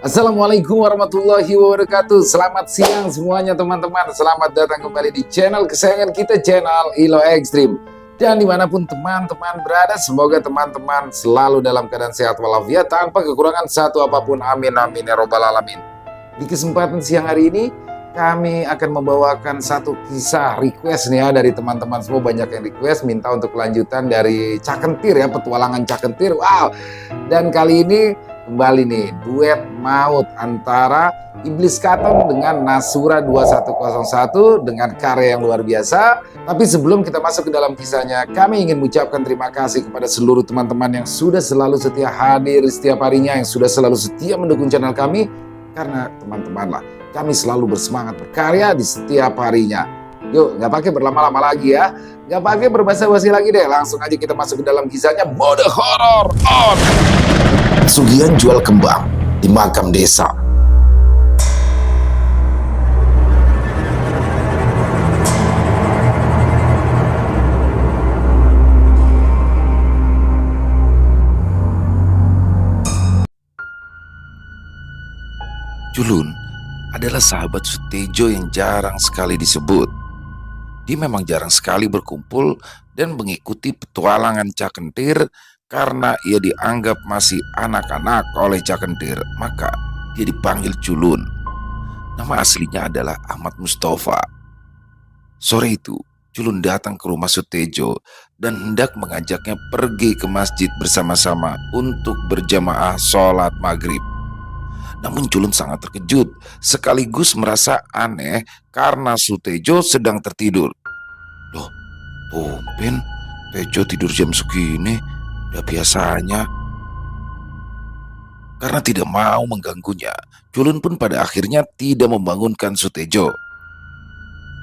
Assalamualaikum warahmatullahi wabarakatuh. Selamat siang semuanya teman-teman. Selamat datang kembali di channel kesayangan kita, channel Ilo Ekstrim. Dan dimanapun teman-teman berada, semoga teman-teman selalu dalam keadaan sehat walafiat tanpa kekurangan satu apapun. Amin amin ya robbal alamin. Di kesempatan siang hari ini kami akan membawakan satu kisah request nih ya dari teman-teman semua. Banyak yang request minta untuk kelanjutan dari Cak Kentir ya, petualangan Cak Kentir. Wow. Dan kali ini kembali nih duet maut antara Iblis Katon dengan Nasura 2101 dengan karya yang luar biasa. Tapi sebelum kita masuk ke dalam kisahnya, kami ingin mengucapkan terima kasih kepada seluruh teman-teman yang sudah selalu setia hadir setiap harinya, yang sudah selalu setia mendukung channel kami. Karena teman-teman lah, kami selalu bersemangat berkarya di setiap harinya. Yuk, nggak pakai berlama-lama lagi ya, nggak pakai berbasa-basi lagi deh. Langsung aja kita masuk ke dalam kisahnya. Mode horor on. Sugihan jual kembang di makam desa. Julun adalah sahabat Sutejo yang jarang sekali disebut. Dia memang jarang sekali berkumpul dan mengikuti petualangan Cak Kentir karena ia dianggap masih anak-anak oleh Cak Kentir, maka dia dipanggil Julun. Nama aslinya adalah Ahmad Mustafa. Sore itu, Julun datang ke rumah Sutejo dan hendak mengajaknya pergi ke masjid bersama-sama untuk berjamaah sholat maghrib. Namun Julun sangat terkejut sekaligus merasa aneh karena Sutejo sedang tertidur. Loh, tumben Tejo tidur jam segini, udah biasanya. Karena tidak mau mengganggunya, Julun pun pada akhirnya tidak membangunkan Sutejo.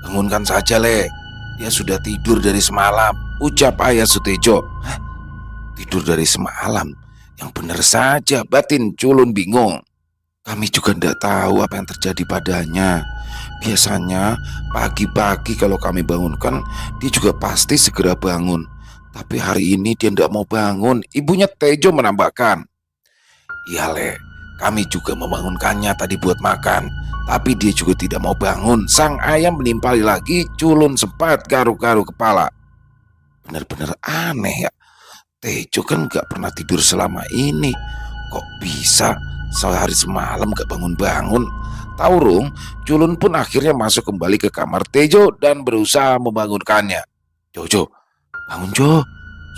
Bangunkan saja, Le. Dia sudah tidur dari semalam, ucap ayah Sutejo. Hah? Tidur dari semalam? Yang benar saja, batin Julun bingung. Kami juga tidak tahu apa yang terjadi padanya. Biasanya pagi-pagi kalau kami bangunkan, dia juga pasti segera bangun. Tapi hari ini dia tidak mau bangun, ibunya Tejo menambahkan. Iya, Le, kami juga membangunkannya tadi buat makan, tapi dia juga tidak mau bangun. Sang ayam menimpali lagi. Julun sempat garuk-garuk kepala. Benar-benar aneh ya, Tejo kan gak pernah tidur selama ini. Kok bisa sehari semalam gak bangun-bangun? Taurung, Julun pun akhirnya masuk kembali ke kamar Tejo dan berusaha membangunkannya. Jo, bangun Jo,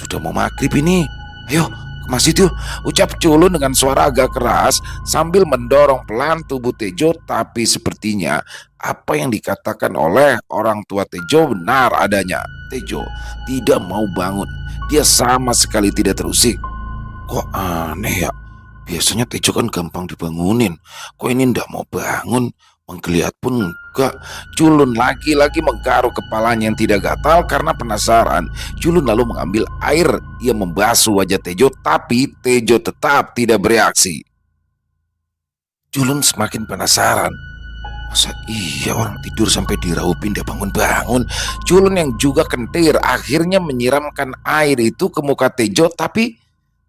sudah mau maghrib ini. Ayo ke masjid yuk, ucap Julun dengan suara agak keras sambil mendorong pelan tubuh Tejo. Tapi sepertinya apa yang dikatakan oleh orang tua Tejo benar adanya. Tejo tidak mau bangun, dia sama sekali tidak terusik. Kok aneh ya? Biasanya Tejo kan gampang dibangunin. Kok ini ndak mau bangun? Menggeliat pun enggak. Julun lagi-lagi menggaruk kepalanya yang tidak gatal karena penasaran. Julun lalu mengambil air. Ia membasuh wajah Tejo, tapi Tejo tetap tidak bereaksi. Julun semakin penasaran. Masa iya orang tidur sampai diraupin dia bangun-bangun? Julun yang juga kentir akhirnya menyiramkan air itu ke muka Tejo, tapi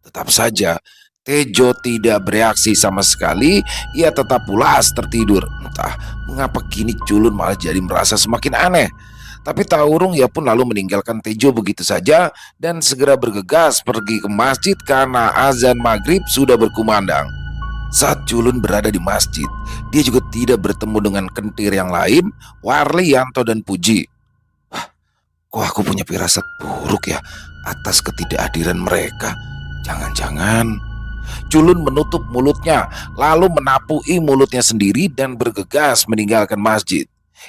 tetap saja Tejo tidak bereaksi sama sekali. Ia tetap pulas tertidur. Entah mengapa kini Julun malah jadi merasa semakin aneh. Tapi Taurung ia pun lalu meninggalkan Tejo begitu saja dan segera bergegas pergi ke masjid karena azan maghrib sudah berkumandang. Saat Julun berada di masjid, dia juga tidak bertemu dengan Kentir yang lain, Warli, Yanto, dan Puji. Wah, kok aku punya firasat buruk ya atas ketidakhadiran mereka? Jangan-jangan Julun menutup mulutnya, lalu menapui mulutnya sendiri dan bergegas meninggalkan masjid.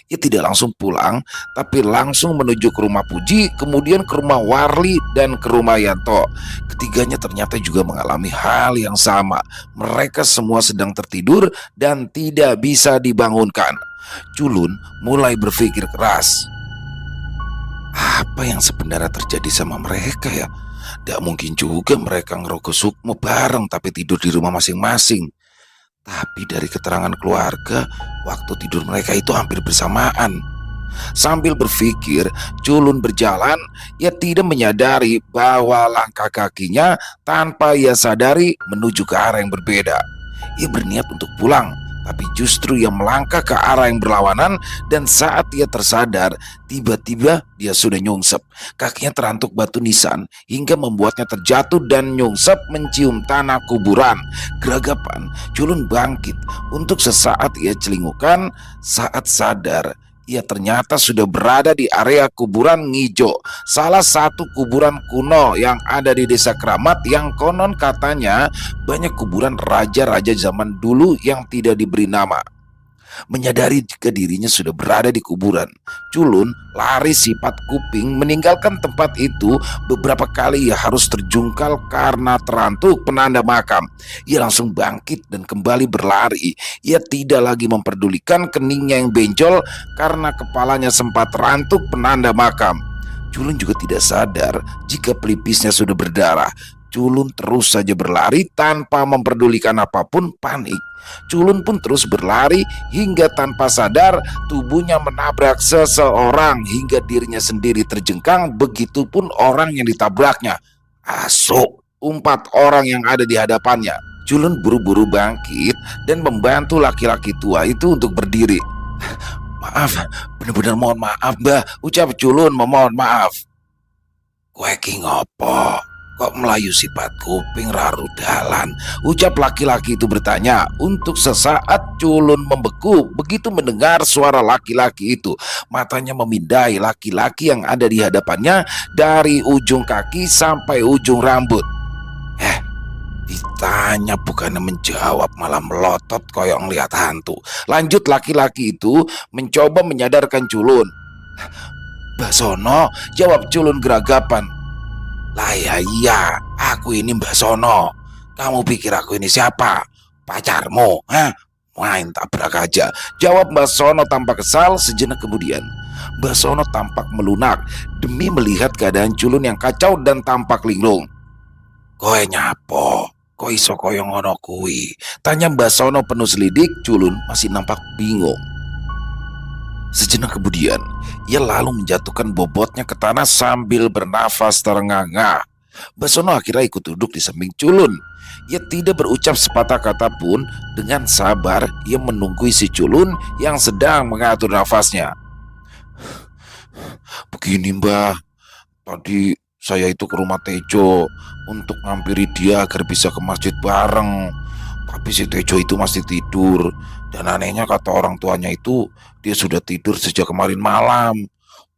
Ia tidak langsung pulang, tapi langsung menuju ke rumah Puji, kemudian ke rumah Warli, dan ke rumah Yanto. Ketiganya ternyata juga mengalami hal yang sama. Mereka semua sedang tertidur dan tidak bisa dibangunkan. Julun mulai berpikir keras. Apa yang sebenarnya terjadi sama mereka ya? Tidak mungkin juga mereka ngerogoh sukmo bareng tapi tidur di rumah masing-masing. Tapi dari keterangan keluarga, waktu tidur mereka itu hampir bersamaan. Sambil berpikir, Culun berjalan. Ia tidak menyadari bahwa langkah kakinya tanpa ia sadari menuju ke arah yang berbeda. Ia berniat untuk pulang, tapi justru ia melangkah ke arah yang berlawanan. Dan saat ia tersadar, tiba-tiba dia sudah nyungsep. Kakinya terantuk batu nisan hingga membuatnya terjatuh dan nyungsep mencium tanah kuburan. Geragapan, Culun bangkit. Untuk sesaat ia celingukan. Saat sadar, ia ternyata sudah berada di area kuburan Ngijo, salah satu kuburan kuno yang ada di desa Keramat yang konon katanya banyak kuburan raja-raja zaman dulu yang tidak diberi nama. Menyadari jika dirinya sudah berada di kuburan, Culun lari sifat kuping meninggalkan tempat itu. Beberapa kali ia harus terjungkal karena terantuk penanda makam. Ia langsung bangkit dan kembali berlari. Ia tidak lagi memperdulikan keningnya yang benjol karena kepalanya sempat terantuk penanda makam. Culun juga tidak sadar jika pelipisnya sudah berdarah. Culun terus saja berlari tanpa memperdulikan apapun. Panik, Culun pun terus berlari hingga tanpa sadar tubuhnya menabrak seseorang hingga dirinya sendiri terjengkang. Begitupun orang yang ditabraknya. Asuk, 4 orang yang ada di hadapannya. Culun buru-buru bangkit dan membantu laki-laki tua itu untuk berdiri. Maaf, benar-benar mohon maaf, Mbah. Ucap Culun memohon maaf. Kowe ki ngopo? Kok melayu sifat kuping rarudalan? Ucap laki-laki itu bertanya. Untuk sesaat Culun membeku begitu mendengar suara laki-laki itu. Matanya memindai laki-laki yang ada di hadapannya dari ujung kaki sampai ujung rambut. Ditanya bukannya menjawab, malah melotot koyok ngeliat hantu. Lanjut laki-laki itu mencoba menyadarkan Culun. Mbah Sono, jawab Culun geragapan. Lah iya, aku ini Mbah Sono. Kamu pikir aku ini siapa? Pacarmu? Main tabrak aja, jawab Mbah Sono tanpa kesal. Sejenak kemudian, Mbah Sono tampak melunak demi melihat keadaan Culun yang kacau dan tampak linglung. Kowe nyapo? Kok iso koyo ngono kuwi? Tanya Mbah Sono penuh selidik. Culun masih nampak bingung. Sejenak kemudian, ia lalu menjatuhkan bobotnya ke tanah sambil bernafas terengah-engah. Mbah Sono akhirnya ikut duduk di samping Culun. Ia tidak berucap sepatah kata pun. Dengan sabar, ia menunggu si Culun yang sedang mengatur nafasnya. Begini Mbah, tadi saya itu ke rumah Tejo untuk ngampiri dia agar bisa ke masjid bareng. Tapi si Tejo itu masih tidur. Dan anehnya kata orang tuanya itu dia sudah tidur sejak kemarin malam.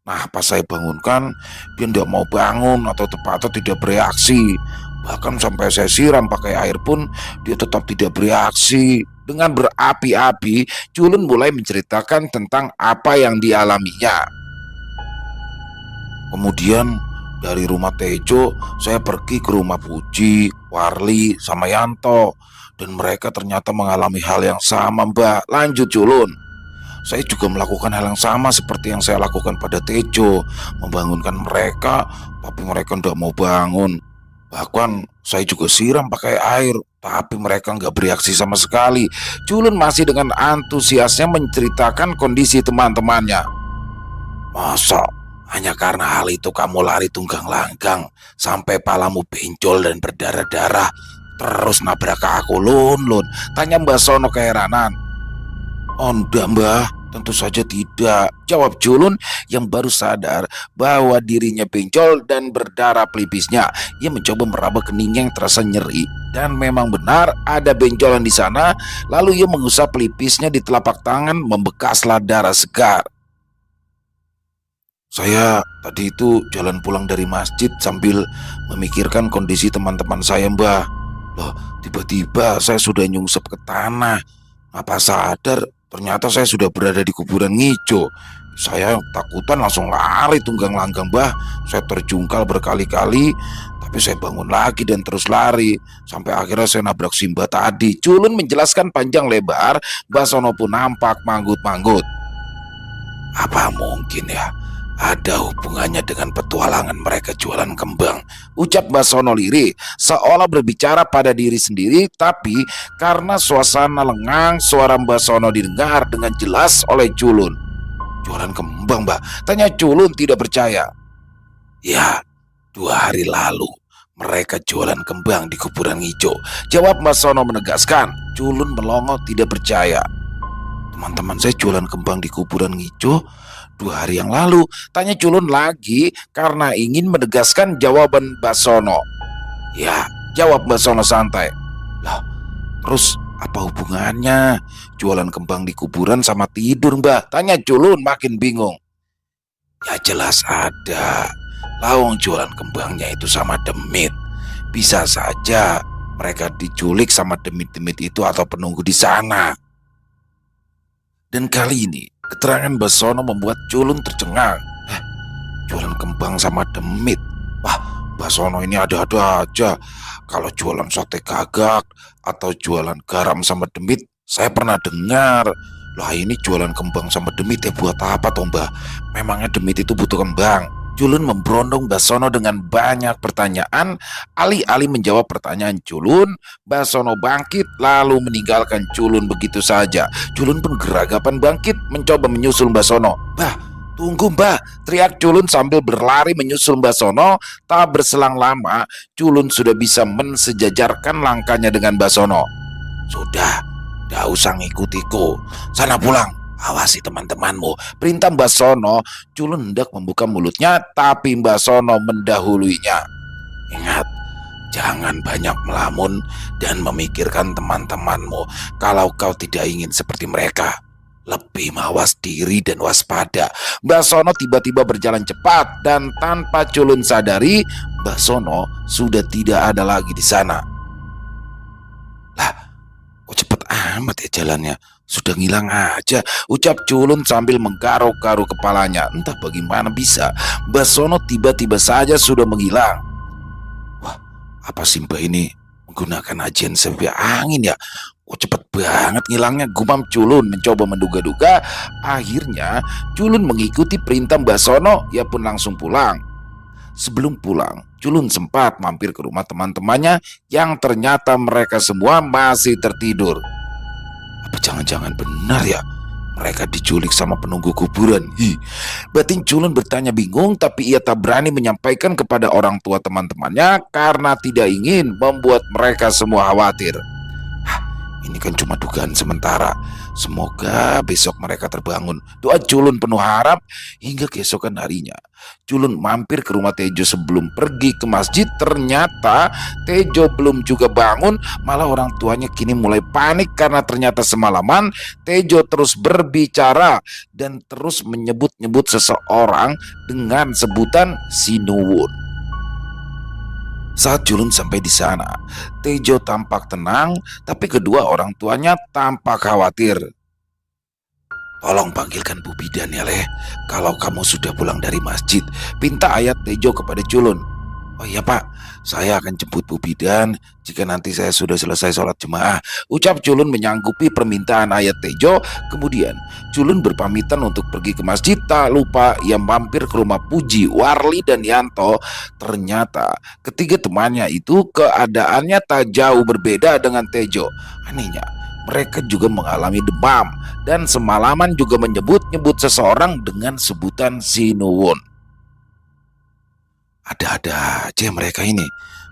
Nah pas saya bangunkan, dia tidak mau bangun atau tepatnya tidak bereaksi. Bahkan sampai saya siram pakai air pun dia tetap tidak bereaksi. Dengan berapi-api, Culun mulai menceritakan tentang apa yang dialaminya. Kemudian dari rumah Tejo, saya pergi ke rumah Puji, Warli, sama Yanto. Dan mereka ternyata mengalami hal yang sama Mbak. Lanjut Culun. Saya juga melakukan hal yang sama seperti yang saya lakukan pada Tejo. Membangunkan mereka, tapi mereka tidak mau bangun. Bahkan saya juga siram pakai air, tapi mereka nggak bereaksi sama sekali. Culun masih dengan antusiasnya menceritakan kondisi teman-temannya. Masa hanya karena hal itu kamu lari tunggang langgang sampai palamu benjol dan berdarah-darah, terus nabrak ke aku Lun? Tanya Mbah Sono keheranan. Oh enggak Mbah, tentu saja tidak, jawab Culun yang baru sadar bahwa dirinya benjol dan berdarah pelipisnya. Ia mencoba meraba keningnya yang terasa nyeri, dan memang benar ada benjolan di sana. Lalu ia mengusap pelipisnya di telapak tangan, membekaslah darah segar. Saya tadi itu jalan pulang dari masjid sambil memikirkan kondisi teman-teman saya Mbah. Loh, tiba-tiba saya sudah nyungsep ke tanah. Apa sadar ternyata saya sudah berada di kuburan Ngijo. Saya takutan langsung lari tunggang langgang Mbah. Saya terjungkal berkali-kali, tapi saya bangun lagi dan terus lari. Sampai akhirnya saya nabrak Simba tadi. Culun menjelaskan panjang lebar. Mbah Sono pun nampak manggut-manggut. Apa mungkin ya ada hubungannya dengan petualangan mereka jualan kembang? Ucap Mbah Sono lirih, seolah berbicara pada diri sendiri. Tapi karena suasana lengang, suara Mbah Sono didengar dengan jelas oleh Culun. Jualan kembang, Mbah? Tanya Culun tidak percaya. Ya, 2 hari lalu mereka jualan kembang di kuburan hijau, jawab Mbak Sono menegaskan. Culun melongo tidak percaya. Teman-teman saya jualan kembang di kuburan hijau 2 hari yang lalu, tanya Culun lagi karena ingin menegaskan jawaban Mbak Sono. Ya, jawab Mbak Sono santai. Lah, terus apa hubungannya jualan kembang di kuburan sama tidur, Mbah? Tanya Culun makin bingung. Ya jelas ada. Lawang jualan kembangnya itu sama demit. Bisa saja mereka diculik sama demit-demit itu atau penunggu di sana. Dan kali ini keterangan Mbak Sono membuat Culun tercengang. Jualan kembang sama demit. Wah, Mbak Sono ini ada-ada aja. Kalau jualan sate gagak atau jualan garam sama demit, saya pernah dengar. Lah ini jualan kembang sama demit ya buat apa toh, Mbak? Memangnya demit itu butuh kembang? Culun memberondong Mbak Sono dengan banyak pertanyaan. Alih-alih menjawab pertanyaan Culun, Mbak Sono bangkit lalu meninggalkan Culun begitu saja. Culun pun geragapan bangkit mencoba menyusul Mbak Sono. Bah, tunggu Mbak, teriak Culun sambil berlari menyusul Mbak Sono. Tak berselang lama, Culun sudah bisa mensejajarkan langkahnya dengan Mbak Sono. Sudah, gak usah ngikutiku. Sana pulang. Awasi teman-temanmu, perintah Mbak Sono. Culun hendak membuka mulutnya, tapi Mbak Sono mendahuluinya. Ingat, jangan banyak melamun dan memikirkan teman-temanmu. Kalau kau tidak ingin seperti mereka, lebih mawas diri dan waspada. Mbak Sono tiba-tiba berjalan cepat dan tanpa Culun sadari, Mbak Sono sudah tidak ada lagi di sana. Lah, kok cepet amat ya jalannya? Sudah ngilang aja, ucap Culun sambil menggaruk-garuk kepalanya. Entah bagaimana bisa, Mbak Sono tiba-tiba saja sudah menghilang. Wah, apa sih Mbak ini menggunakan ajian sepia angin ya? Oh cepet banget ngilangnya, gumam Culun mencoba menduga-duga. Akhirnya Culun mengikuti perintah Mbak Sono, ia pun langsung pulang. Sebelum pulang, Culun sempat mampir ke rumah teman-temannya yang ternyata mereka semua masih tertidur. Apa jangan-jangan benar ya mereka diculik sama penunggu kuburan? Batin Culun bertanya bingung, tapi ia tak berani menyampaikan kepada orang tua teman-temannya karena tidak ingin membuat mereka semua khawatir. Ini kan cuma dugaan sementara. Semoga besok mereka terbangun. Doa Culun penuh harap. Hingga keesokan harinya, Culun mampir ke rumah Tejo sebelum pergi ke masjid. Ternyata Tejo belum juga bangun. Malah orang tuanya kini mulai panik karena ternyata semalaman Tejo terus berbicara dan terus menyebut-nyebut seseorang dengan sebutan Sinuwun. Saat Culun sampai di sana, Tejo tampak tenang, tapi kedua orang tuanya tampak khawatir. Tolong panggilkan Bu Bidan ya Leh. Kalau kamu sudah pulang dari masjid, pinta ayat Tejo kepada Culun. Oh iya Pak, saya akan jemput Bu Bidan jika nanti saya sudah selesai sholat jemaah, ucap Culun menyanggupi permintaan ayat Tejo. Kemudian Culun berpamitan untuk pergi ke masjid. Tak lupa ia mampir ke rumah Puji, Warli dan Yanto. Ternyata ketiga temannya itu keadaannya tak jauh berbeda dengan Tejo. Anehnya, mereka juga mengalami demam dan semalaman juga menyebut-nyebut seseorang dengan sebutan Sinuwun. Ada-ada aja mereka ini.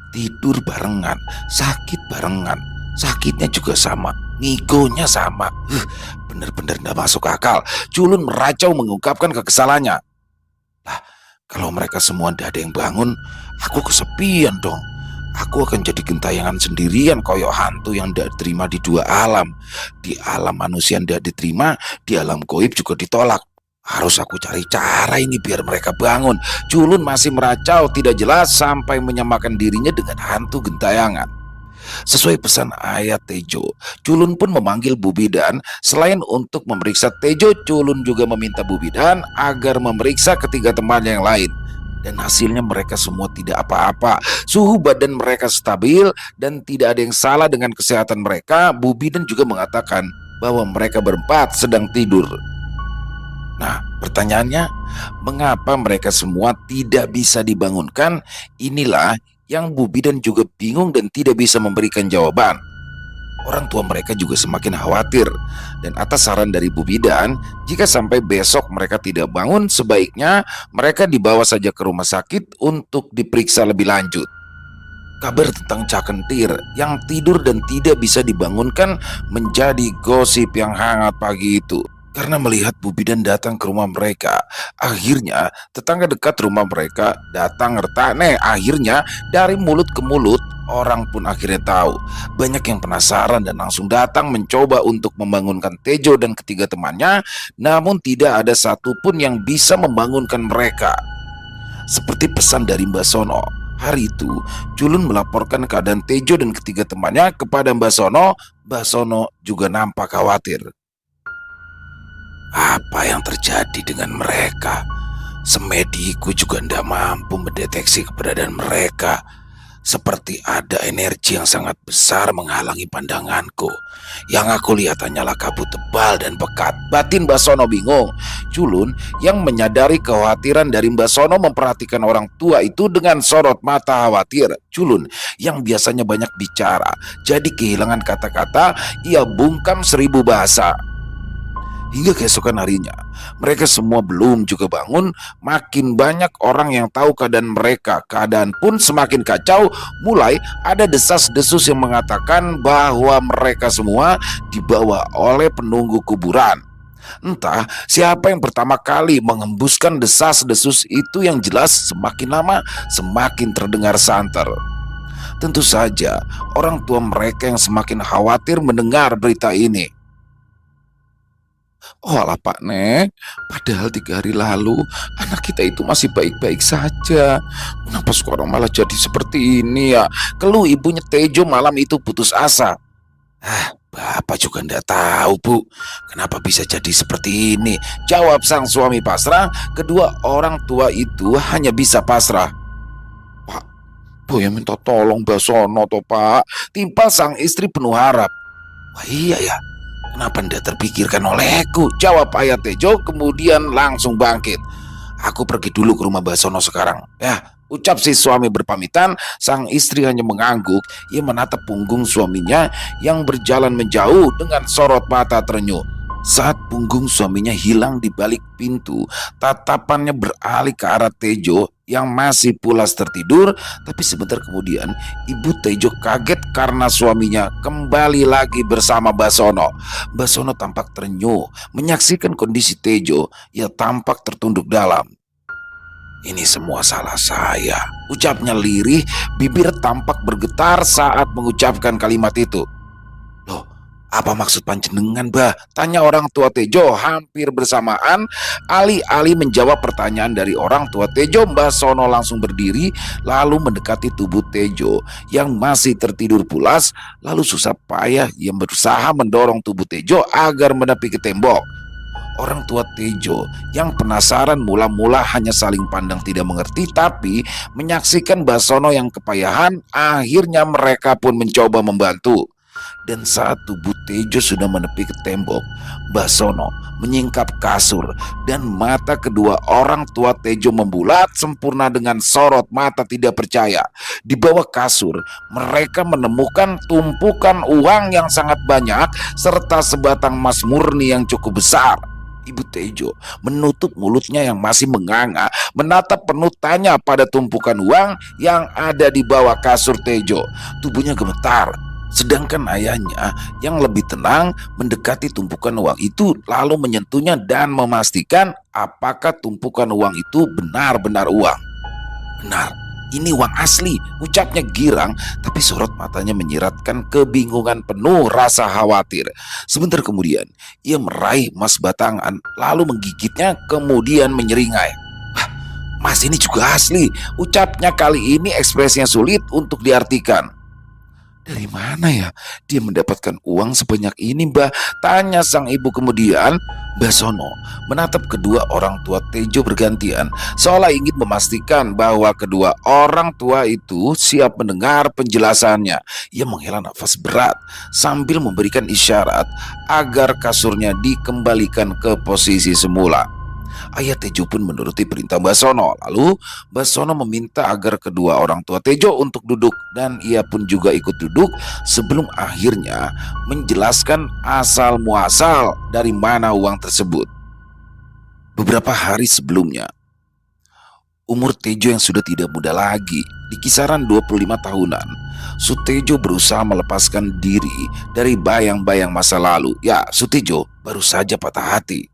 Tidur barengan, sakit barengan, sakitnya juga sama, ngigonya sama. Bener-bener gak masuk akal. Culun meracau mengungkapkan kekesalannya. Lah, kalau mereka semua tidak ada yang bangun, aku kesepian dong. Aku akan jadi gentayangan sendirian koyok hantu yang tidak diterima di dua alam. Di alam manusia tidak diterima, di alam gaib juga ditolak. Harus aku cari cara ini biar mereka bangun. Culun masih meracau tidak jelas sampai menyamakan dirinya dengan hantu gentayangan. Sesuai pesan ayat Tejo, Culun pun memanggil Bu Bidan. Selain untuk memeriksa Tejo, Culun juga meminta Bu Bidan agar memeriksa ketiga teman yang lain. Dan hasilnya mereka semua tidak apa-apa. Suhu badan mereka stabil dan tidak ada yang salah dengan kesehatan mereka. Bu Bidan juga mengatakan bahwa mereka berempat sedang tidur. Nah, pertanyaannya, mengapa mereka semua tidak bisa dibangunkan? Inilah yang Bu Bidan juga bingung dan tidak bisa memberikan jawaban. Orang tua mereka juga semakin khawatir, dan atas saran dari Bu Bidan, jika sampai besok mereka tidak bangun, sebaiknya mereka dibawa saja ke rumah sakit untuk diperiksa lebih lanjut. Kabar tentang Cak Kentir yang tidur dan tidak bisa dibangunkan menjadi gosip yang hangat pagi itu. Karena melihat Bu Bidan datang ke rumah mereka, akhirnya tetangga dekat rumah mereka datang retak. Akhirnya dari mulut ke mulut, orang pun akhirnya tahu. Banyak yang penasaran dan langsung datang mencoba untuk membangunkan Tejo dan ketiga temannya, namun tidak ada satupun yang bisa membangunkan mereka. Seperti pesan dari Mbak Sono, hari itu Culun melaporkan keadaan Tejo dan ketiga temannya kepada Mbak Sono. Mbak Sono juga nampak khawatir. Apa yang terjadi dengan mereka? Semediku juga tidak mampu mendeteksi keberadaan mereka. Seperti ada energi yang sangat besar menghalangi pandanganku. Yang aku lihat hanyalah kabut tebal dan pekat. Batin Mbak Sono bingung. Culun yang menyadari kekhawatiran dari Mbak Sono memperhatikan orang tua itu dengan sorot mata khawatir. Culun yang biasanya banyak bicara, jadi kehilangan kata-kata, ia bungkam 1000 bahasa. Hingga keesokan harinya, mereka semua belum juga bangun. Makin banyak orang yang tahu keadaan mereka. Keadaan pun semakin kacau. Mulai ada desas-desus yang mengatakan bahwa mereka semua dibawa oleh penunggu kuburan. Entah siapa yang pertama kali mengembuskan desas-desus itu, yang jelas semakin lama semakin terdengar santer. Tentu saja orang tua mereka yang semakin khawatir mendengar berita ini. Oh alah Pak Nek, padahal 3 hari lalu anak kita itu masih baik-baik saja. Kenapa sekarang malah jadi seperti ini ya? Keluh ibunya Tejo malam itu putus asa. Bapak juga ndak tahu Bu, kenapa bisa jadi seperti ini, jawab sang suami pasrah. Kedua orang tua itu hanya bisa pasrah. Pak, Boya minta tolong Mbak Sono toh Pak, timpal sang istri penuh harap. Wah iya ya, kenapa tidak terpikirkan olehku, jawab ayah Tejo kemudian langsung bangkit. Aku pergi dulu ke rumah Mbak Sono sekarang. Ya, ucap si suami berpamitan. Sang istri hanya mengangguk. Ia menatap punggung suaminya yang berjalan menjauh dengan sorot mata terenyuh. Saat punggung suaminya hilang di balik pintu, tatapannya beralih ke arah Tejo yang masih pulas tertidur. Tapi sebentar kemudian ibu Tejo kaget karena suaminya kembali lagi bersama Mbak Sono. Mbak Sono tampak terenyuh menyaksikan kondisi Tejo. Ia tampak tertunduk dalam. Ini semua salah saya, ucapnya lirih. Bibir tampak bergetar saat mengucapkan kalimat itu. Loh, apa maksud panjenengan, Bah? Tanya orang tua Tejo hampir bersamaan. Alih-alih menjawab pertanyaan dari orang tua Tejo, Mbak Sono langsung berdiri lalu mendekati tubuh Tejo yang masih tertidur pulas. Lalu susah payah ia berusaha mendorong tubuh Tejo agar menepi ke tembok. Orang tua Tejo yang penasaran mula-mula hanya saling pandang tidak mengerti, tapi menyaksikan Mbak Sono yang kepayahan, akhirnya mereka pun mencoba membantu. Dan saat tubuh Tejo sudah menepi ke tembok, Mbak Sono menyingkap kasur dan mata kedua orang tua Tejo membulat sempurna dengan sorot mata tidak percaya. Di bawah kasur mereka menemukan tumpukan uang yang sangat banyak serta sebatang emas murni yang cukup besar. Ibu Tejo menutup mulutnya yang masih menganga, menatap penuh tanya pada tumpukan uang yang ada di bawah kasur Tejo. Tubuhnya gemetar, sedangkan ayahnya yang lebih tenang mendekati tumpukan uang itu lalu menyentuhnya dan memastikan apakah tumpukan uang itu benar-benar uang. Benar, ini uang asli, ucapnya girang, tapi sorot matanya menyiratkan kebingungan penuh rasa khawatir. Sebentar kemudian, ia meraih emas batangan, lalu menggigitnya, kemudian menyeringai. Wah, emas ini juga asli, ucapnya kali ini ekspresinya sulit untuk diartikan. Dari mana ya dia mendapatkan uang sebanyak ini, Mbah? Tanya sang ibu kemudian. Mbah Sono menatap kedua orang tua Tejo bergantian, seolah ingin memastikan bahwa kedua orang tua itu siap mendengar penjelasannya. Ia menghela nafas berat sambil memberikan isyarat agar kasurnya dikembalikan ke posisi semula. Ayah Tejo pun menuruti perintah Basono. Lalu Basono meminta agar kedua orang tua Tejo untuk duduk, dan ia pun juga ikut duduk sebelum akhirnya menjelaskan asal muasal dari mana uang tersebut. Beberapa hari sebelumnya, umur Tejo yang sudah tidak muda lagi, di kisaran 25 tahunan, Sutejo berusaha melepaskan diri dari bayang-bayang masa lalu. Ya, Sutejo baru saja patah hati.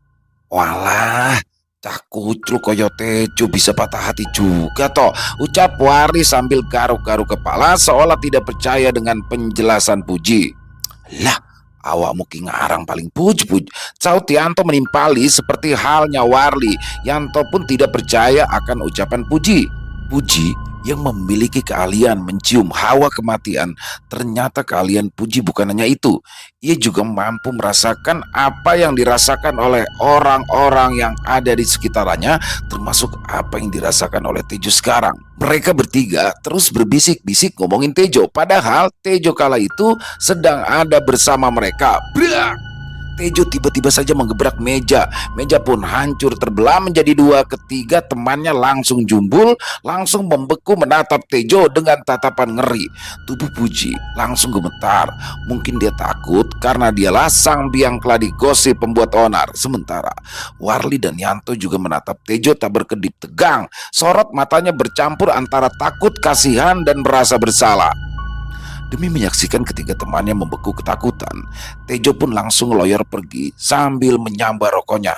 Walah, cah kucluk koyo Tejo bisa patah hati juga toh, ucap Wari sambil garuk-garuk kepala seolah tidak percaya dengan penjelasan Puji. Lah, awakmu ki ngarang paling puj-puj, caut Yanto menimpali seperti halnya Warli. Yanto pun tidak percaya akan ucapan Puji. Puji yang memiliki keahlian mencium hawa kematian. Ternyata keahlian Puji bukan hanya itu. Ia juga mampu merasakan apa yang dirasakan oleh orang-orang yang ada di sekitarnya, termasuk apa yang dirasakan oleh Tejo sekarang. Mereka bertiga terus berbisik-bisik ngomongin Tejo, padahal Tejo kala itu sedang ada bersama mereka. Brak! Tejo tiba-tiba saja menggebrak meja. Meja pun hancur terbelah menjadi dua. Ketiga temannya langsung jumbul, langsung membeku menatap Tejo dengan tatapan ngeri. Tubuh Puji langsung gemetar. Mungkin dia takut karena dialah sang biang keladi gosip pembuat onar. Sementara Warli dan Yanto juga menatap Tejo tak berkedip tegang. Sorot matanya bercampur antara takut, kasihan, dan merasa bersalah. Demi menyaksikan ketiga temannya membeku ketakutan, Tejo pun langsung loyor pergi sambil menyambar rokoknya.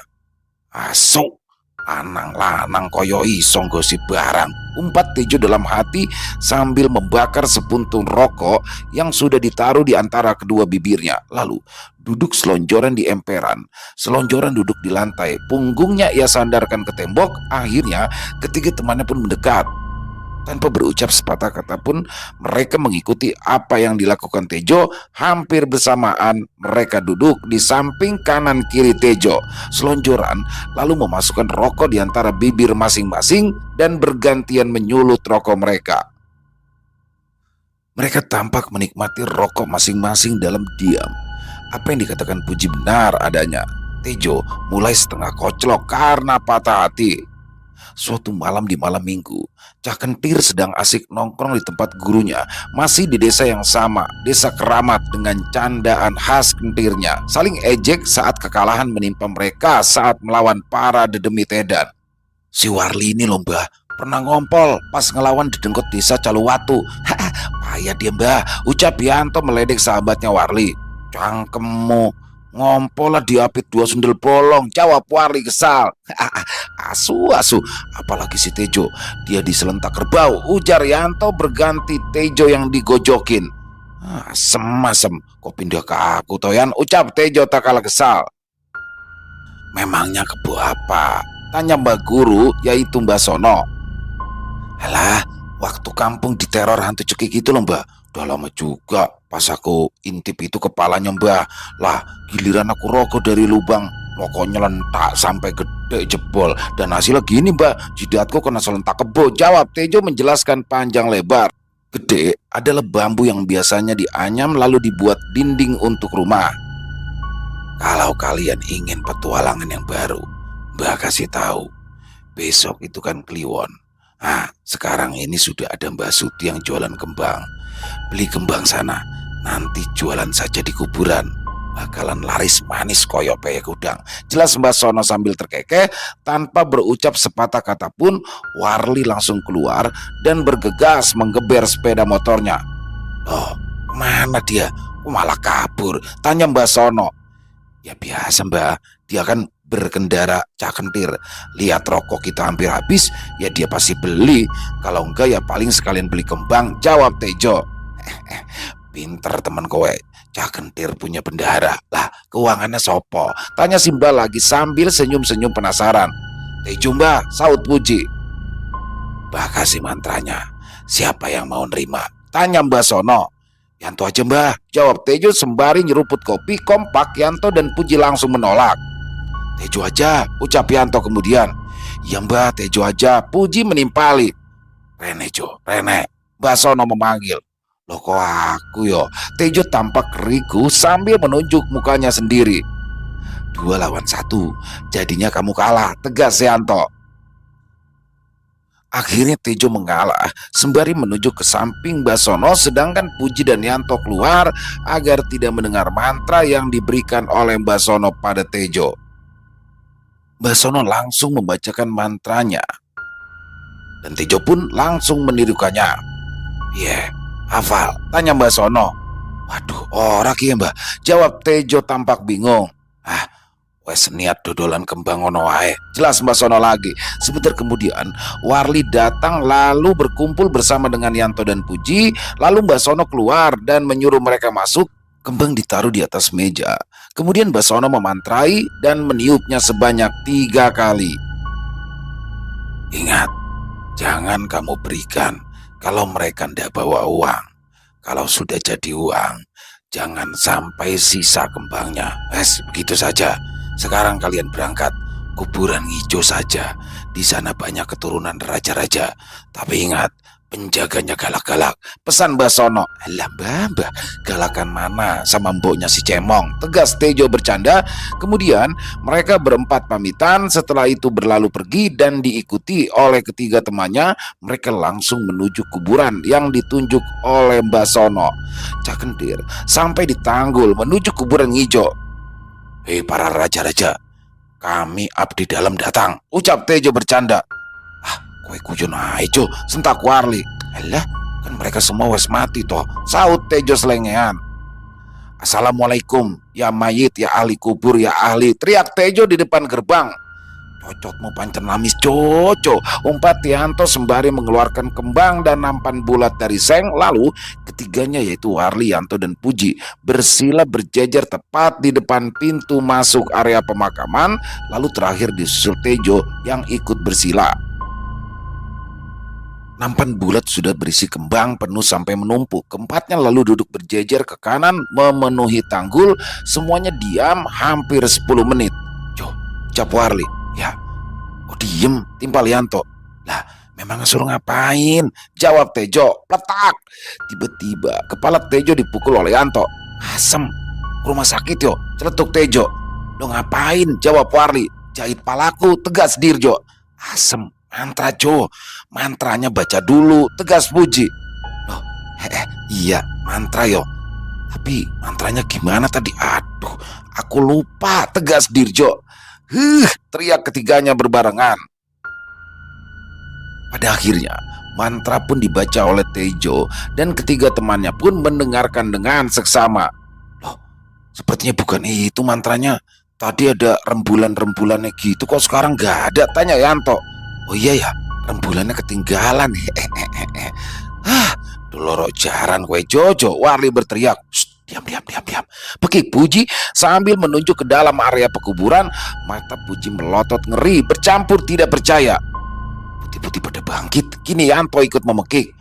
Asu, lanang lanang koyo isong gosip barang, umpat Tejo dalam hati sambil membakar sepuntung rokok yang sudah ditaruh di antara kedua bibirnya. Lalu duduk selonjoran di emperan, selonjoran duduk di lantai, punggungnya ia sandarkan ke tembok. Akhirnya ketiga temannya pun mendekat. Tanpa berucap sepatah kata pun, mereka mengikuti apa yang dilakukan Tejo. Hampir bersamaan mereka duduk di samping kanan kiri Tejo, selonjoran, lalu memasukkan rokok di antara bibir masing-masing dan bergantian menyulut rokok mereka. Mereka tampak menikmati rokok masing-masing dalam diam. Apa yang dikatakan Puji benar adanya. Tejo mulai setengah koclok karena patah hati. Suatu malam di malam minggu, Cah Kentir sedang asik nongkrong di tempat gurunya, masih di desa yang sama, desa Keramat, dengan candaan khas Kentirnya. Saling ejek saat kekalahan menimpa mereka saat melawan para dedemi Tedan. Si Warli ini loh mbah, pernah ngompol pas ngelawan dedengkot desa Caluwatu. Haha, payah dia mbah, ucap Yanto meledek sahabatnya Warli. Cangkemmu, ngompol lah diapit dua sundel bolong, jawab Warli kesal. Asu, apalagi si Tejo, dia diselentak kerbau, ujar Yanto berganti Tejo yang digojokin. Asem, kok pindah ke aku toyan, ucap Tejo tak kalah kesal. Memangnya kebo apa? Tanya Mbak Guru, yaitu Mbak Sono. Alah, waktu kampung diteror hantu cekik itu loh mbak. Udah lama juga, pas aku intip itu kepalanya mbak. Lah, giliran aku rokok dari lubang, rokoknya lentak sampai gede jebol. Dan hasilnya gini mbak, jidatku kena selentak kebo, jawab Tejo menjelaskan panjang lebar. Gede adalah bambu yang biasanya dianyam lalu dibuat dinding untuk rumah. Kalau kalian ingin petualangan yang baru, mbak kasih tahu. Besok itu kan Kliwon. Sekarang ini sudah ada Mbak Suti yang jualan kembang. Beli kembang sana, nanti jualan saja di kuburan. Bakalan laris manis koyo peyek udang. Jelas Mbak Sono sambil terkekeh. Tanpa berucap sepatah kata pun, Warli langsung keluar dan bergegas menggeber sepeda motornya. Loh, mana dia? Malah kabur, tanya Mbak Sono. Ya biasa mbak, dia kan berkendara Cah Kentir. Lihat rokok kita hampir habis, ya dia pasti beli. Kalau enggak ya paling sekalian beli kembang, jawab Tejo. Pinter teman kowe, Cah Kentir punya bendahara. Lah keuangannya sopo? Tanya Simba lagi sambil senyum-senyum penasaran. Tejo mbak, saut Puji. Mbak kasih mantranya, siapa yang mau nerima? Tanya Mbak Sono. Yanto aja mbah, jawab Tejo sembari nyeruput kopi. Kompak Yanto dan Puji langsung menolak. Tejo aja, ucap Yanto kemudian. Ya mbah, Tejo aja, Puji menimpali. Rene Jo, Rene, Mbak Sono memanggil. Loh kok aku yo? Tejo tampak rigu sambil menunjuk mukanya sendiri. 2 lawan 1. Jadinya kamu kalah, tegas Yanto. Akhirnya Tejo mengalah sembari menuju ke samping Basono, sedangkan Puji dan Yanto keluar agar tidak mendengar mantra yang diberikan oleh Basono pada Tejo. Basono langsung membacakan mantranya dan Tejo pun langsung menirukannya. Hafal? Tanya Basono. Waduh, ora ki Mbah, jawab Tejo tampak bingung. Wes niat dodolan kembang ngono wae. Jelas Basono lagi. Sebentar kemudian Warli datang lalu berkumpul bersama dengan Yanto dan Puji. Lalu Basono keluar dan menyuruh mereka masuk. Kembang ditaruh di atas meja. Kemudian Basono memantrai dan meniupnya sebanyak 3 kali. Ingat, jangan kamu berikan kalau mereka ndak bawa uang. Kalau sudah jadi uang, jangan sampai sisa kembangnya. Begitu saja. Sekarang kalian berangkat, kuburan hijau saja. Di sana banyak keturunan raja-raja. Tapi ingat, penjaganya galak-galak. Pesan Basono. Alah mbah, galakan mana sama mboknya si Cemong, tegas Tejo bercanda. Kemudian mereka berempat pamitan. Setelah itu berlalu pergi dan diikuti oleh ketiga temannya. Mereka langsung menuju kuburan yang ditunjuk oleh Basono. Cak Kendir sampai di Tanggul menuju kuburan hijau. Hei para raja-raja, kami abdi dalam datang, ucap Tejo bercanda. Kowe kujon ae Jo, sentak Warli. Alah, kan mereka semua wes mati toh, saut Tejo selengean. Assalamualaikum, ya mayit, ya ahli kubur, ya ahli, teriak Tejo di depan gerbang. Cocotmu pancen lamis Jojo, umpat Yanto sembari mengeluarkan kembang dan nampan bulat dari seng. Lalu ketiganya yaitu Warli, Yanto dan Puji bersila berjejer tepat di depan pintu masuk area pemakaman. Lalu terakhir disusul Tejo yang ikut bersila. Nampan bulat sudah berisi kembang penuh sampai menumpuk. Keempatnya lalu duduk berjejer ke kanan memenuhi Tanggul. Semuanya diam hampir 10 menit. Jo, ucap Warli. Ya, diem, timpal Yanto. Lah, memang suruh ngapain? Jawab Tejo. Pletak. Tiba-tiba kepala Tejo dipukul oleh Yanto. Asem, rumah sakit yo, celetuk Tejo. Lo ngapain? Jawab Warli. Jahit palaku, tegas Dirjo. Asem, mantra Jo. Mantranya baca dulu, tegas Puji. Loh, iya, mantra yo. Tapi mantranya gimana tadi? Aduh, aku lupa, tegas Dirjo. Teriak ketiganya berbarengan. Pada akhirnya mantra pun dibaca oleh Tejo dan ketiga temannya pun mendengarkan dengan seksama. Loh, sepertinya bukan itu mantranya. Tadi ada rembulan-rembulannya gitu, kok sekarang gak ada? Tanya Yanto. Oh iya ya, rembulannya ketinggalan. Doloro jaran kue Jojo, Warli berteriak. Diam. Pekik Puji sambil menunjuk ke dalam area pekuburan. Mata Puji melotot ngeri bercampur tidak percaya. Putih-putih pada bangkit. Kini Yanto ikut memekik.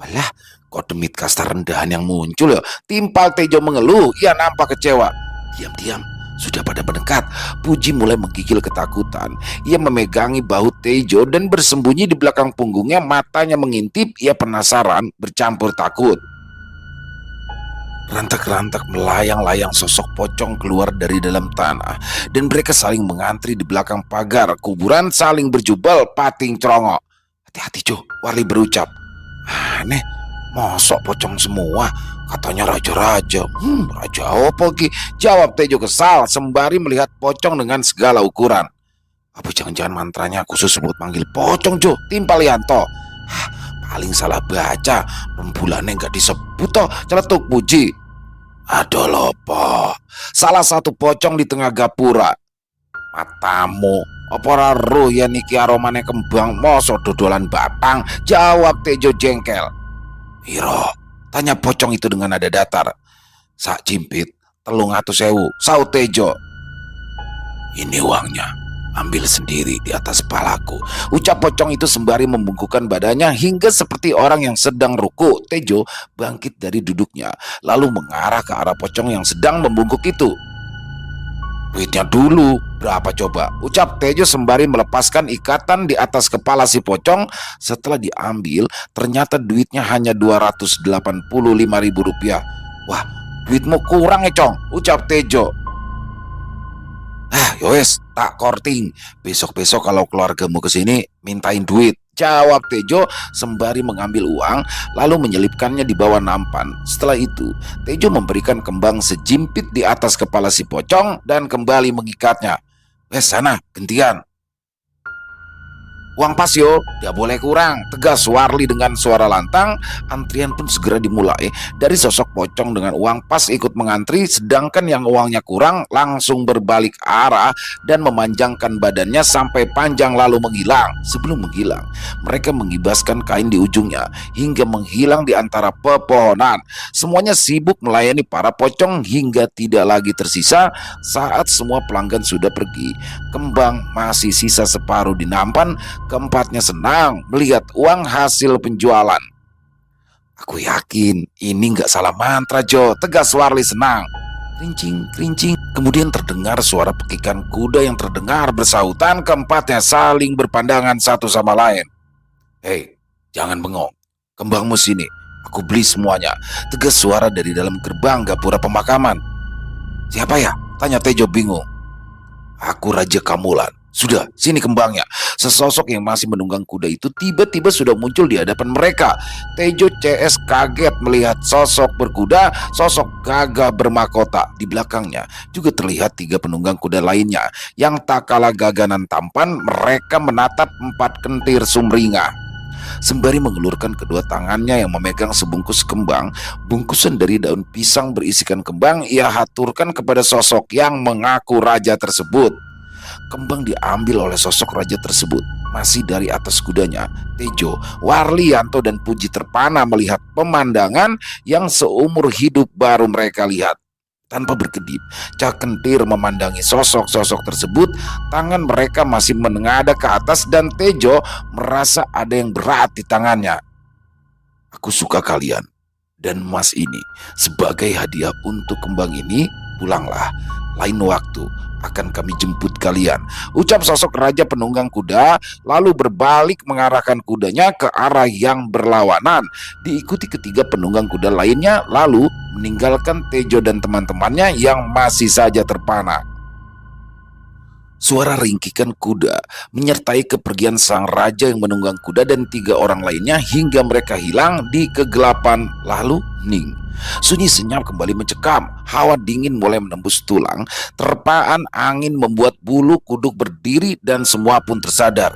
Walah, kok demit kasta rendahan yang muncul ya? Timpal Tejo mengeluh. Ia nampak kecewa. Diam. Sudah pada mendekat. Puji mulai menggigil ketakutan. Ia memegangi bahu Tejo dan bersembunyi di belakang punggungnya. Matanya mengintip. Ia penasaran bercampur takut. Rantak-rantak melayang-layang sosok pocong keluar dari dalam tanah dan mereka saling mengantri di belakang pagar kuburan saling berjubel pating cerongo. Hati-hati Jo, Warli berucap. Aneh, mosok pocong semua, katanya raja-raja. Raja apa ki? Jawab Tejo kesal sembari melihat pocong dengan segala ukuran. Apa jangan-jangan mantranya khusus buat manggil pocong Jo? Timpal Yanto. Paling salah baca, rembulannya nggak disebut toh, celetuk Puji. Aduh lopo, salah satu pocong di tengah gapura. Matamu, apa roh ya niki aromane kembang, moso dodolan batang? Jawab Tejo jengkel. Iro, tanya pocong itu dengan nada datar. Sak jimpit, 300.000, saut Tejo. Ini uangnya, ambil sendiri di atas kepalaku, ucap pocong itu sembari membungkukkan badannya hingga seperti orang yang sedang ruku. Tejo bangkit dari duduknya lalu mengarah ke arah pocong yang sedang membungkuk itu. Duitnya dulu, berapa coba? Ucap Tejo sembari melepaskan ikatan di atas kepala si pocong. Setelah diambil, ternyata duitnya hanya Rp285.000. Wah, duitmu kurang ya Cong, ucap Tejo. Ah, yowes, tak korting. Besok-besok kalau keluargamu ke sini, mintain duit. Jawab Tejo sembari mengambil uang, lalu menyelipkannya di bawah nampan. Setelah itu, Tejo memberikan kembang sejimpit di atas kepala si pocong dan kembali mengikatnya. Wes sana, gantian. Uang pas yo, tidak boleh kurang, tegas Warli dengan suara lantang. Antrian pun segera dimulai. Dari sosok pocong dengan uang pas ikut mengantri, sedangkan yang uangnya kurang langsung berbalik arah dan memanjangkan badannya sampai panjang lalu menghilang. Sebelum menghilang, mereka mengibaskan kain di ujungnya hingga menghilang di antara pepohonan. Semuanya sibuk melayani para pocong hingga tidak lagi tersisa. Saat semua pelanggan sudah pergi, kembang masih sisa separuh di nampan. Keempatnya senang melihat uang hasil penjualan. Aku yakin ini nggak salah mantra, Jo, tegas Warli senang. Kerincing, kerincing. Kemudian terdengar suara pekikan kuda yang terdengar bersautan. Keempatnya saling berpandangan satu sama lain. Hei, jangan bengong. Kembangmu sini, aku beli semuanya, tegas suara dari dalam gerbang gapura pemakaman. Siapa ya? Tanya Tejo bingung. Aku Raja Kamulan. Sudah, sini kembangnya. Sesosok yang masih menunggang kuda itu tiba-tiba sudah muncul di hadapan mereka. Tejo CS kaget melihat sosok berkuda, sosok gagah bermahkota. Di belakangnya juga terlihat 3 penunggang kuda lainnya. Yang tak kalah gagah dan tampan, mereka menatap 4 kentir sumringah. Sembari mengulurkan kedua tangannya yang memegang sebungkus kembang, bungkusan dari daun pisang berisikan kembang, ia haturkan kepada sosok yang mengaku raja tersebut. Kembang diambil oleh sosok raja tersebut. Masih dari atas kudanya, Tejo, Warli, Yanto, dan Puji terpana melihat pemandangan yang seumur hidup baru mereka lihat. Tanpa berkedip, Cak Kentir memandangi sosok-sosok tersebut. Tangan mereka masih menengadah ke atas dan Tejo merasa ada yang berat di tangannya. Aku suka kalian dan emas ini. Sebagai hadiah untuk kembang ini, pulanglah. Lain waktu akan kami jemput kalian, ucap sosok raja penunggang kuda, lalu berbalik mengarahkan kudanya ke arah yang berlawanan. Diikuti ketiga penunggang kuda lainnya, lalu meninggalkan Tejo dan teman-temannya yang masih saja terpana. Suara ringkikan kuda menyertai kepergian sang raja yang menunggang kuda dan 3 orang lainnya hingga mereka hilang di kegelapan, lalu hening. Sunyi senyap kembali mencekam, hawa dingin mulai menembus tulang, terpaan angin membuat bulu kuduk berdiri dan semua pun tersadar.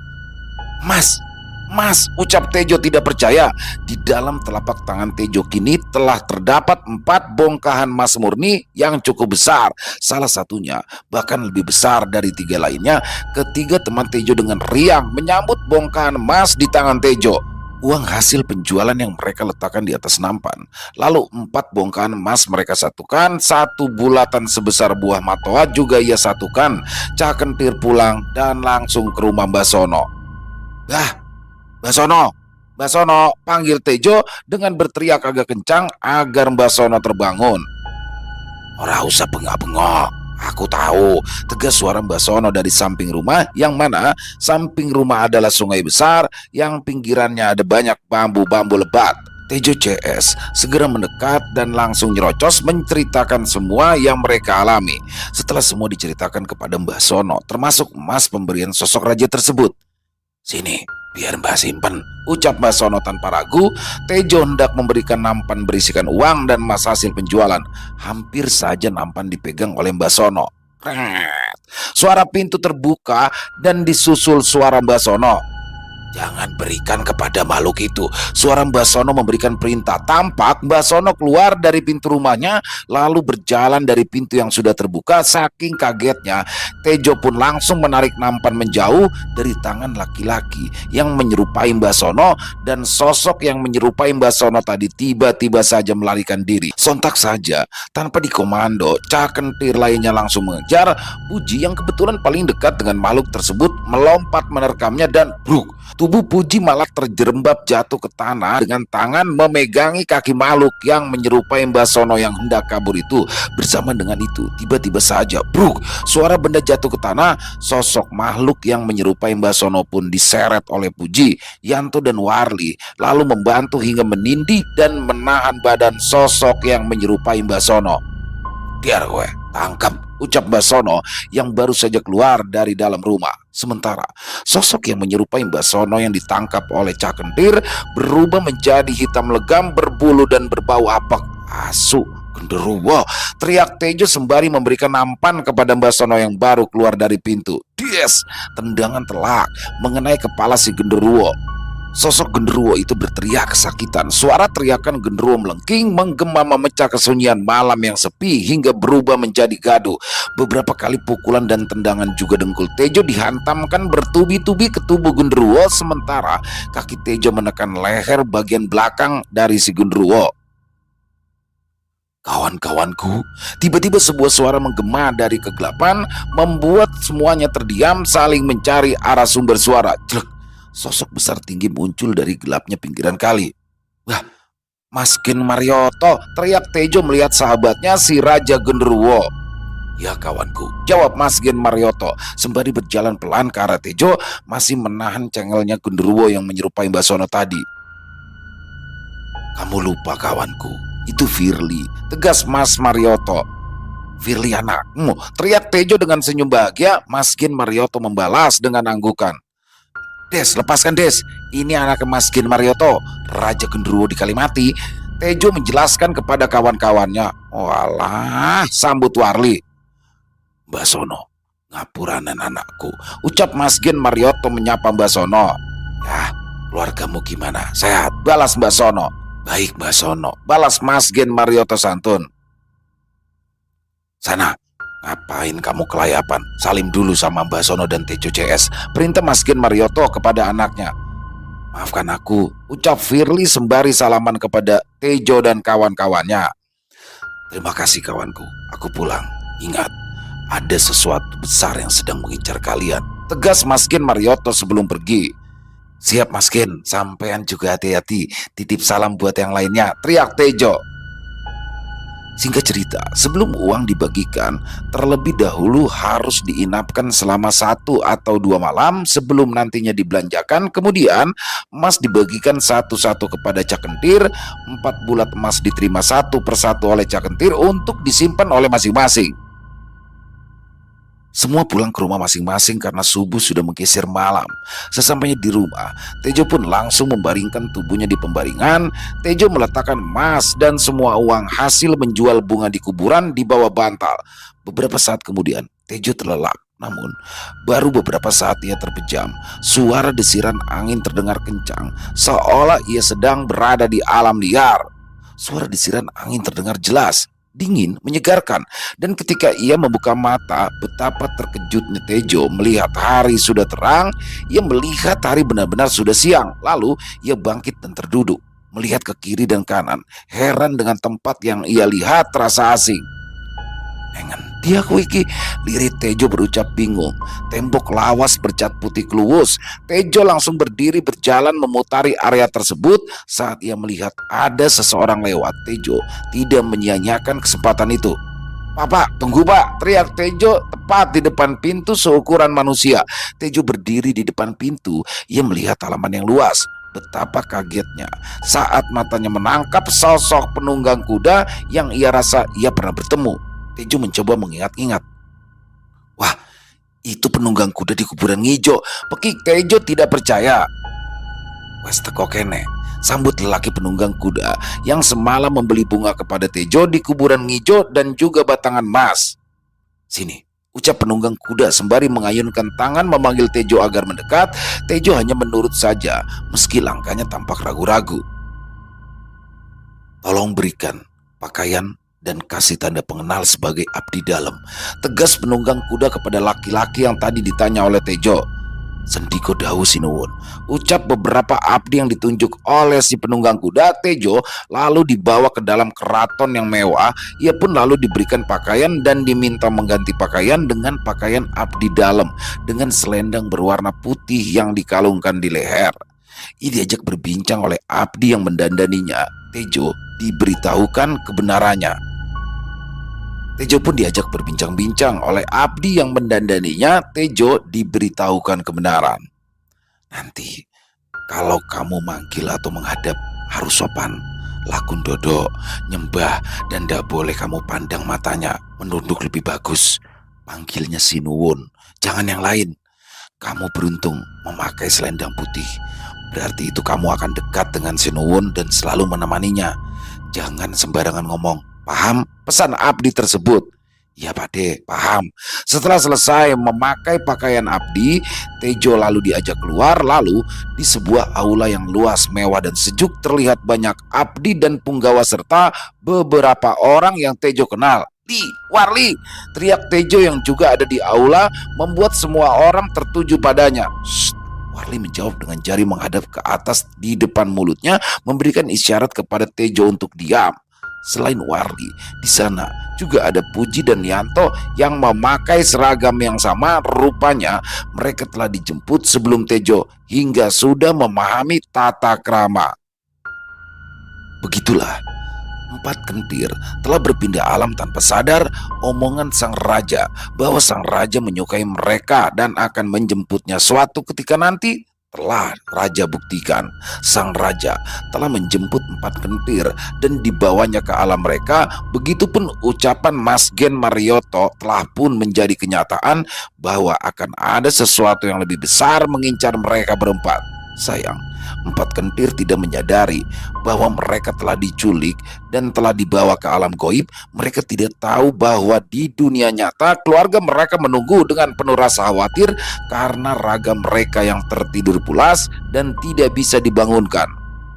Mas, Mas, ucap Tejo tidak percaya. Di dalam telapak tangan Tejo kini telah terdapat 4 bongkahan emas murni yang cukup besar. Salah satunya bahkan lebih besar dari 3 lainnya. Ketiga teman Tejo dengan riang menyambut bongkahan emas di tangan Tejo. Uang hasil penjualan yang mereka letakkan di atas nampan. Lalu 4 bongkahan emas mereka satukan, 1 bulatan sebesar buah matoa juga ia satukan. Cak Kentir pulang dan langsung ke rumah Mbak Sono. Mbak Sono, Mbak Sono, panggil Tejo dengan berteriak agak kencang agar Mbak Sono terbangun. Ora usah bengak-bengok. Aku tahu, tegas suara Mbak Sono dari samping rumah, yang mana samping rumah adalah sungai besar yang pinggirannya ada banyak bambu-bambu lebat. Tejo CS segera mendekat dan langsung nyerocos menceritakan semua yang mereka alami. Setelah semua diceritakan kepada Mbak Sono, termasuk emas pemberian sosok raja tersebut. Sini, biar Mbak simpen, ucap Mbak Sono tanpa ragu. Tejo hendak memberikan nampan berisikan uang dan emas hasil penjualan. Hampir saja nampan dipegang oleh Mbak Sono. Kret. Suara pintu terbuka dan disusul suara Mbak Sono. Jangan berikan kepada makhluk itu. Suara Mbak Sono memberikan perintah. Tampak Mbak Sono keluar dari pintu rumahnya, lalu berjalan dari pintu yang sudah terbuka. Saking kagetnya, Tejo pun langsung menarik nampan menjauh dari tangan laki-laki yang menyerupai Mbak Sono. Dan sosok yang menyerupai Mbak Sono tadi tiba-tiba saja melarikan diri. Sontak saja, tanpa dikomando, Cak Kentir lainnya langsung mengejar. Puji yang kebetulan paling dekat dengan makhluk tersebut melompat menerkamnya dan bruk. Tubuh Puji malah terjerembab jatuh ke tanah dengan tangan memegangi kaki makhluk yang menyerupai Mbak Sono yang hendak kabur itu. Bersama dengan itu, tiba-tiba saja, bruk, suara benda jatuh ke tanah. Sosok makhluk yang menyerupai Mbak Sono pun diseret oleh Puji, Yanto, dan Warli, lalu membantu hingga menindih dan menahan badan sosok yang menyerupai Mbak Sono. Biar gue tangkap, ucap Basono yang baru saja keluar dari dalam rumah. Sementara sosok yang menyerupai Basono yang ditangkap oleh Cak Kentir berubah menjadi hitam legam, berbulu dan berbau apek. Asu, genderuwo, teriak Tejo sembari memberikan nampan kepada Basono yang baru keluar dari pintu. Des, tendangan telak mengenai kepala si genderuwo. Sosok genderuwo itu berteriak kesakitan. Suara teriakan genderuwo melengking menggema memecah kesunyian malam yang sepi hingga berubah menjadi gaduh. Beberapa kali pukulan dan tendangan juga dengkul Tejo dihantamkan bertubi-tubi ke tubuh genderuwo, sementara kaki Tejo menekan leher bagian belakang dari si genderuwo. Kawan-kawanku, tiba-tiba sebuah suara menggema dari kegelapan membuat semuanya terdiam saling mencari arah sumber suara. Jelek. Sosok besar tinggi muncul dari gelapnya pinggiran kali. Wah, Maskin Marioto, teriak Tejo melihat sahabatnya si Raja Genderuwo. Ya kawanku, jawab Maskin Marioto sembari berjalan pelan ke arah Tejo, masih menahan cengelnya Genderuwo yang menyerupai Basono tadi. Kamu lupa kawanku, itu Firly, tegas Mas Marioto. Firly anakmu, teriak Tejo dengan senyum bahagia. Maskin Marioto membalas dengan anggukan. Des, lepaskan Des, ini anak Maskin Marioto, Raja Genderuwo di Kalimati. Tejo menjelaskan kepada kawan-kawannya. Walah, sambut Warli. Basono, ngapuranan anakku, ucap Maskin Marioto menyapa Basono. Ya, keluargamu gimana? Sehat, balas Basono. Baik Basono, balas Maskin Marioto santun. Sana, ngapain kamu kelayapan? Salim dulu sama Basono dan Tejo CS, perintah Maskin Marioto kepada anaknya. Maafkan aku, ucap Firly sembari salaman kepada Tejo dan kawan-kawannya. Terima kasih kawanku, aku pulang. Ingat, ada sesuatu besar yang sedang mengincar kalian, tegas Maskin Marioto sebelum pergi. Siap Maskin, sampean juga hati-hati, titip salam buat yang lainnya, teriak Tejo. Singkat cerita, sebelum uang dibagikan, terlebih dahulu harus diinapkan selama 1 atau 2 malam sebelum nantinya dibelanjakan. Kemudian emas dibagikan satu-satu kepada Cak Kentir. 4 bulat emas diterima satu persatu oleh Cak Kentir untuk disimpan oleh masing-masing. Semua pulang ke rumah masing-masing karena subuh sudah menggeser malam. Sesampainya di rumah, Tejo pun langsung membaringkan tubuhnya di pembaringan. Tejo meletakkan emas dan semua uang hasil menjual bunga di kuburan di bawah bantal. Beberapa saat kemudian, Tejo terlelap. Namun, baru beberapa saat ia terpejam. Suara desiran angin terdengar kencang, seolah ia sedang berada di alam liar. Suara desiran angin terdengar jelas, dingin, menyegarkan, dan ketika ia membuka mata, betapa terkejutnya Tejo melihat hari sudah terang. Ia melihat hari benar-benar sudah siang. Lalu ia bangkit dan terduduk, melihat ke kiri dan kanan, heran dengan tempat yang ia lihat terasa asing. Nengen, dia kuiki, lirik Tejo berucap bingung. Tembok lawas bercat putih keluwus. Tejo langsung berdiri berjalan memutari area tersebut. Saat ia melihat ada seseorang lewat, Tejo tidak menyia-nyiakan kesempatan itu. Pak, tunggu Pak, teriak Tejo tepat di depan pintu seukuran manusia. Tejo berdiri di depan pintu, ia melihat halaman yang luas. Betapa kagetnya saat matanya menangkap sosok penunggang kuda yang ia rasa ia pernah bertemu. Tejo mencoba mengingat-ingat. Wah, itu penunggang kuda di kuburan ngijo. Pekik Tejo tidak percaya. Wes teko kene, sambut lelaki penunggang kuda yang semalam membeli bunga kepada Tejo di kuburan ngijo dan juga batangan emas. Sini, ucap penunggang kuda sembari mengayunkan tangan memanggil Tejo agar mendekat. Tejo hanya menurut saja meski langkahnya tampak ragu-ragu. Tolong berikan pakaian dan kasih tanda pengenal sebagai abdi dalam, tegas penunggang kuda kepada laki-laki yang tadi ditanya oleh Tejo. Sendiko dawu sinuwun, ucap beberapa abdi yang ditunjuk oleh si penunggang kuda. Tejo lalu dibawa ke dalam keraton yang mewah. Ia pun lalu diberikan pakaian dan diminta mengganti pakaian dengan pakaian abdi dalam dengan selendang berwarna putih yang dikalungkan di leher. Ia diajak berbincang oleh abdi yang mendandaninya. Tejo diberitahukan kebenarannya. Tejo pun diajak berbincang-bincang oleh abdi yang mendandaninya. Tejo diberitahukan kebenaran. Nanti kalau kamu manggil atau menghadap harus sopan, lakun dodo, nyembah, dan tidak boleh kamu pandang matanya, menunduk lebih bagus. Panggilnya Sinuwun, jangan yang lain. Kamu beruntung memakai selendang putih. Berarti itu kamu akan dekat dengan Sinuwun dan selalu menemaninya. Jangan sembarangan ngomong. Paham pesan abdi tersebut? Ya Pade, paham. Setelah selesai memakai pakaian abdi, Tejo lalu diajak keluar. Lalu di sebuah aula yang luas, mewah dan sejuk terlihat banyak abdi dan punggawa serta beberapa orang yang Tejo kenal. Di Warli, teriak Tejo yang juga ada di aula membuat semua orang tertuju padanya. Shh. Warli menjawab dengan jari menghadap ke atas di depan mulutnya, memberikan isyarat kepada Tejo untuk diam. Selain Warli, di sana juga ada Puji dan Yanto yang memakai seragam yang sama. Rupanya mereka telah dijemput sebelum Tejo hingga sudah memahami tata krama. Begitulah, empat kentir telah berpindah alam tanpa sadar omongan sang raja bahwa sang raja menyukai mereka dan akan menjemputnya suatu ketika nanti. Telah raja buktikan, sang raja telah menjemput empat kentir dan dibawanya ke alam mereka. Begitupun ucapan Mas Gen Marioto telah pun menjadi kenyataan bahwa akan ada sesuatu yang lebih besar mengincar mereka berempat. Sayang, empat kentir tidak menyadari bahwa mereka telah diculik dan telah dibawa ke alam goib. Mereka tidak tahu bahwa di dunia nyata keluarga mereka menunggu dengan penuh rasa khawatir karena raga mereka yang tertidur pulas dan tidak bisa dibangunkan.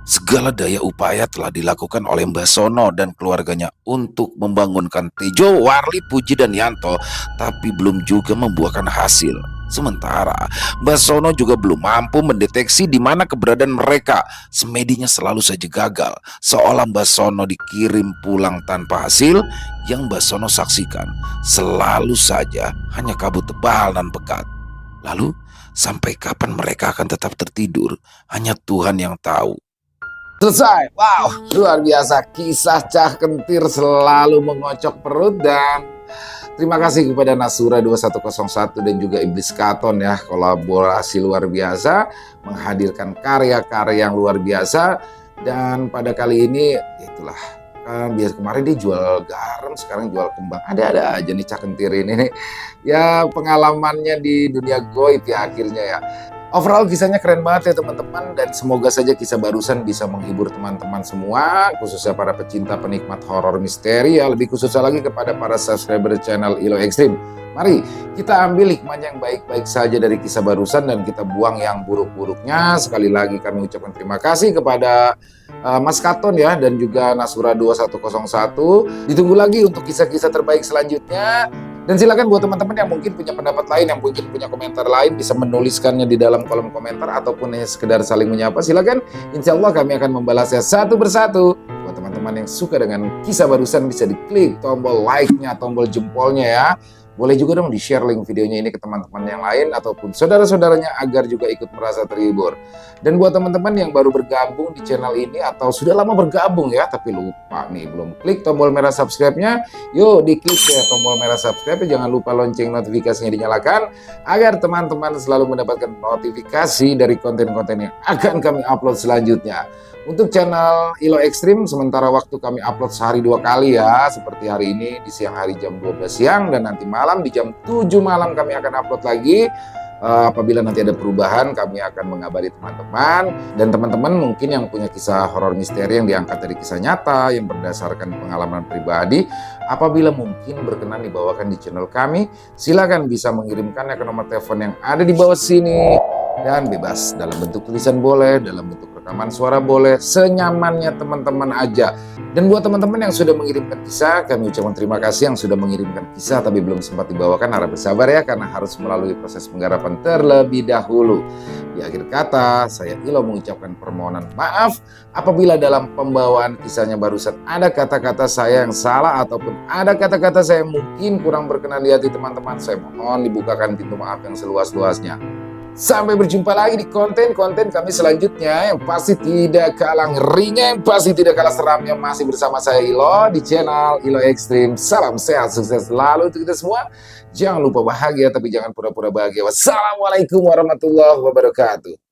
Segala daya upaya telah dilakukan oleh Mbah Sono dan keluarganya untuk membangunkan Tejo, Warli, Puji, dan Yanto, tapi belum juga membuahkan hasil. Sementara Mbah Sono juga belum mampu mendeteksi di mana keberadaan mereka. Semedinya selalu saja gagal, seolah Mbah Sono dikirim pulang tanpa hasil. Yang Mbah Sono saksikan selalu saja hanya kabut tebal dan pekat. Lalu sampai kapan mereka akan tetap tertidur, hanya Tuhan yang tahu. Selesai. Wow, luar biasa. Kisah Cah Kentir selalu mengocok perut. Dan terima kasih kepada Nasura 2101 dan juga Iblis Katon ya, kolaborasi luar biasa, menghadirkan karya-karya yang luar biasa. Dan pada kali ini itulah, kan biasa kemarin dia jual garam, sekarang jual kembang. Ada-ada aja nih Cah Kentir ini nih. Ya, pengalamannya di dunia goib ya akhirnya ya. Overall kisahnya keren banget ya teman-teman, dan semoga saja kisah barusan bisa menghibur teman-teman semua, khususnya para pecinta penikmat horor misteri ya, lebih khususnya lagi kepada para subscriber channel Ilo Extreme. Mari kita ambil hikmahnya yang baik-baik saja dari kisah barusan dan kita buang yang buruk-buruknya. Sekali lagi kami ucapkan terima kasih kepada Mas Katon ya dan juga Nasura 2101. Ditunggu lagi untuk kisah-kisah terbaik selanjutnya. Dan silakan buat teman-teman yang mungkin punya pendapat lain, yang mungkin punya komentar lain, bisa menuliskannya di dalam kolom komentar ataupun hanya sekedar saling menyapa. Silakan, insya Allah kami akan membalasnya satu persatu. Buat teman-teman yang suka dengan kisah barusan bisa diklik tombol like-nya, tombol jempolnya ya. Boleh juga dong di-share link videonya ini ke teman-teman yang lain ataupun saudara-saudaranya agar juga ikut merasa terhibur. Dan buat teman-teman yang baru bergabung di channel ini atau sudah lama bergabung ya, tapi lupa nih belum klik tombol merah subscribe-nya, yuk diklik ya tombol merah subscribe, jangan lupa lonceng notifikasinya dinyalakan agar teman-teman selalu mendapatkan notifikasi dari konten-konten yang akan kami upload selanjutnya. Untuk channel Ilo Extreme, sementara waktu kami upload sehari 2 kali ya, seperti hari ini di siang hari jam 12 siang dan nanti malam di jam 7 malam kami akan upload lagi. Apabila nanti ada perubahan, kami akan mengabari teman-teman. Dan teman-teman mungkin yang punya kisah horor misteri yang diangkat dari kisah nyata, yang berdasarkan pengalaman pribadi, apabila mungkin berkenan dibawakan di channel kami, silakan bisa mengirimkannya ke nomor telepon yang ada di bawah sini. Dan bebas, dalam bentuk tulisan boleh, dalam bentuk rekaman suara boleh, senyamannya teman-teman aja. Dan buat teman-teman yang sudah mengirimkan kisah, kami ucapkan terima kasih yang sudah mengirimkan kisah tapi belum sempat dibawakan. Harap bersabar ya, karena harus melalui proses penggarapan terlebih dahulu. Di akhir kata, saya Ilo mengucapkan permohonan maaf apabila dalam pembawaan kisahnya barusan ada kata-kata saya yang salah ataupun ada kata-kata saya yang mungkin kurang berkenan di hati teman-teman. Saya mohon dibukakan pintu maaf yang seluas-luasnya. Sampai berjumpa lagi di konten-konten kami selanjutnya yang pasti tidak kalah ngerinya, yang pasti tidak kalah seramnya. Masih bersama saya Ilo di channel Ilo Extreme. Salam sehat, sukses selalu untuk kita semua. Jangan lupa bahagia tapi jangan pura-pura bahagia. Wassalamualaikum warahmatullahi wabarakatuh.